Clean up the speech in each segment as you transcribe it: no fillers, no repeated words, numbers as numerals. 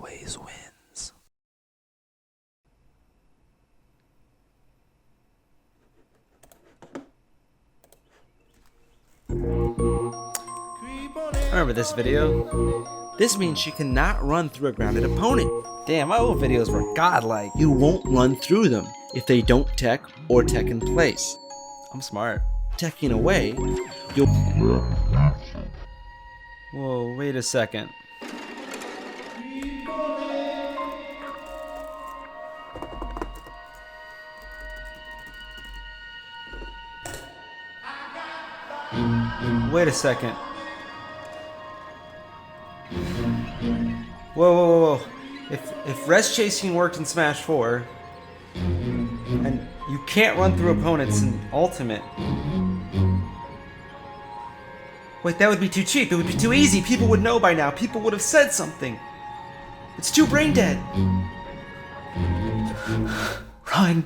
always wins. Remember this video? This means she cannot run through a grounded opponent. Damn, my old videos were godlike. You won't run through them if they don't tech or tech in place. I'm smart. Teching away, you'll... Whoa, wait a second. Wait a second. Whoa. If res chasing worked in Smash 4, and you can't run through opponents in Ultimate. Wait, that would be too cheap. It would be too easy. People would know by now. People would have said something. It's too brain dead. Run.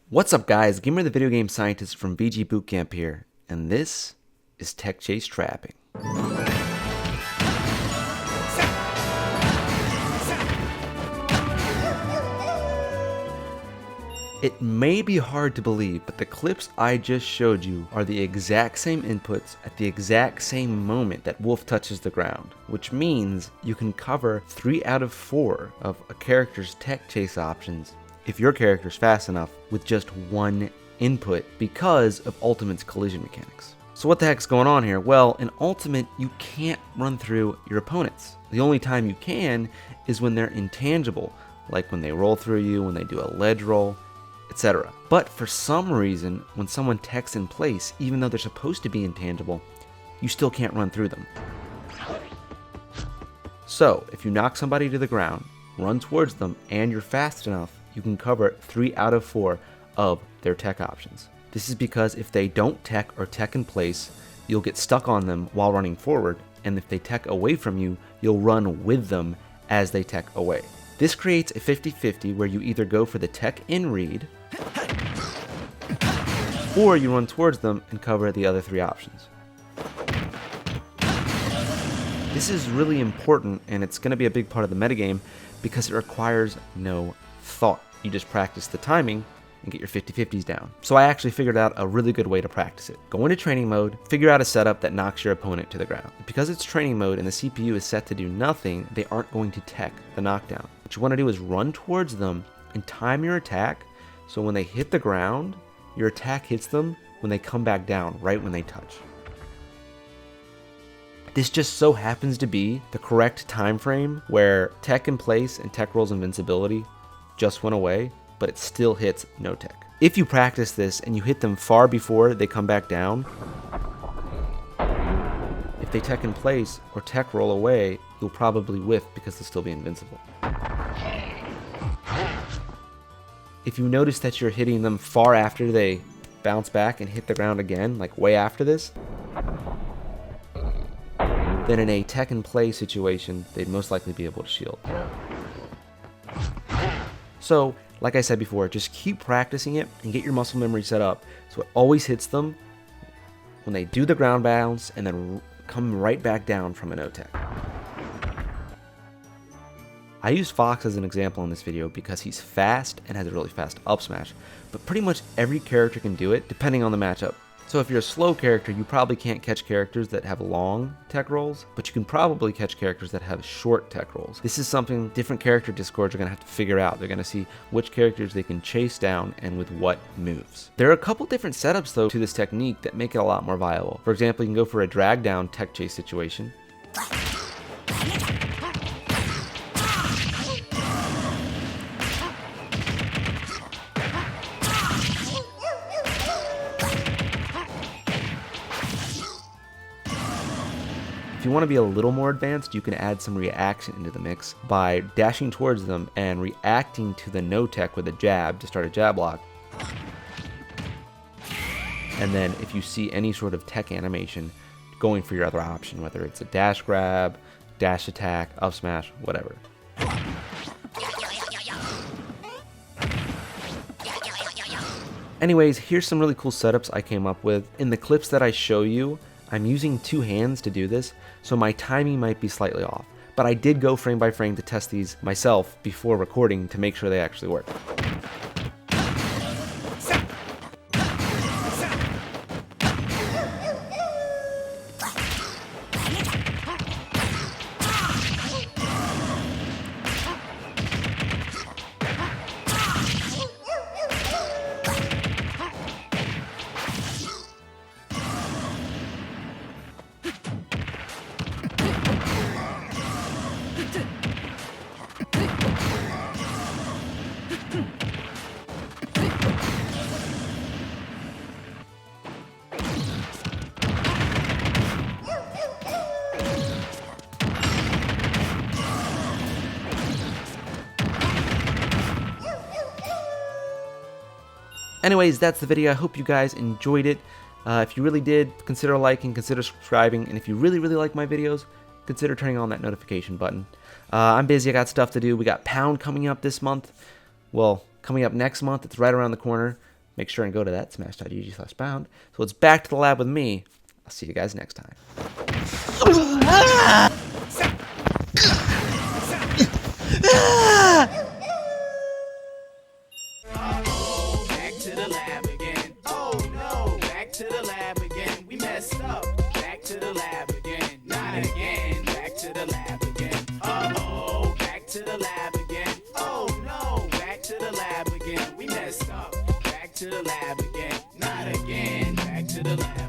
What's up, guys? GimR the video game scientist from VG Bootcamp here, and this is Tech Chase Trapping. It may be hard to believe, but the clips I just showed you are the exact same inputs at the exact same moment that Wolf touches the ground, which means you can cover 3 out of 4 of a character's tech chase options if your character's fast enough with just one input because of Ultimate's collision mechanics. So what the heck's going on here? Well, in Ultimate, you can't run through your opponents. The only time you can is when they're intangible, like when they roll through you, when they do a ledge roll, etc. But for some reason, when someone techs in place, even though they're supposed to be intangible, you still can't run through them. So, if you knock somebody to the ground, run towards them, and you're fast enough, you can cover 3 out of 4 of their tech options. This is because if they don't tech or tech in place, you'll get stuck on them while running forward, and if they tech away from you, you'll run with them as they tech away. This creates a 50-50 where you either go for the tech in read, or you run towards them and cover the other 3 options. This is really important, and it's going to be a big part of the metagame because it requires no thought. You just practice the timing and get your 50-50s down. So I actually figured out a really good way to practice it. Go into training mode, figure out a setup that knocks your opponent to the ground. Because it's training mode and the CPU is set to do nothing, they aren't going to tech the knockdown. What you want to do is run towards them and time your attack so when they hit the ground, your attack hits them when they come back down, right when they touch. This just so happens to be the correct time frame where tech in place and tech rolls invincibility just went away, but it still hits no tech. If you practice this and you hit them far before they come back down, if they tech in place or tech roll away, you'll probably whiff because they'll still be invincible. If you notice that you're hitting them far after they bounce back and hit the ground again, like way after this, then in a tech and play situation, they'd most likely be able to shield. So, like I said before, just keep practicing it and get your muscle memory set up so it always hits them when they do the ground bounce and then come right back down from a no tech. I use Fox as an example in this video because he's fast and has a really fast up smash, but pretty much every character can do it depending on the matchup. So if you're a slow character, you probably can't catch characters that have long tech rolls, but you can probably catch characters that have short tech rolls. This is something different character discords are going to have to figure out. They're going to see which characters they can chase down and with what moves. There are a couple different setups though to this technique that make it a lot more viable. For example, you can go for a drag down tech chase situation. If you want to be a little more advanced, you can add some reaction into the mix by dashing towards them and reacting to the no tech with a jab to start a jab lock. and then if you see any sort of tech animation, going for your other option, whether it's a dash grab, dash attack, up smash, whatever. Anyways, here's some really cool setups I came up with. In the clips that I show you, I'm using two hands to do this, so my timing might be slightly off. But I did go frame by frame to test these myself before recording to make sure they actually work. Anyways, that's the video. I hope you guys enjoyed it. If you really did, consider liking, consider subscribing, and if you really like my videos, consider turning on that notification button. I'm busy, I got stuff to do. We got Pound coming up this month. Well, coming up next month. It's right around the corner. Make sure and go to that, smash.gg/pound. So it's back to the lab with me. I'll see you guys next time. To the lab again, we messed up. Back to the lab again, not again. Back to the lab again. Uh-oh, back to the lab again. Oh no, back to the lab again. We messed up. Back to the lab again, not again. Back to the lab.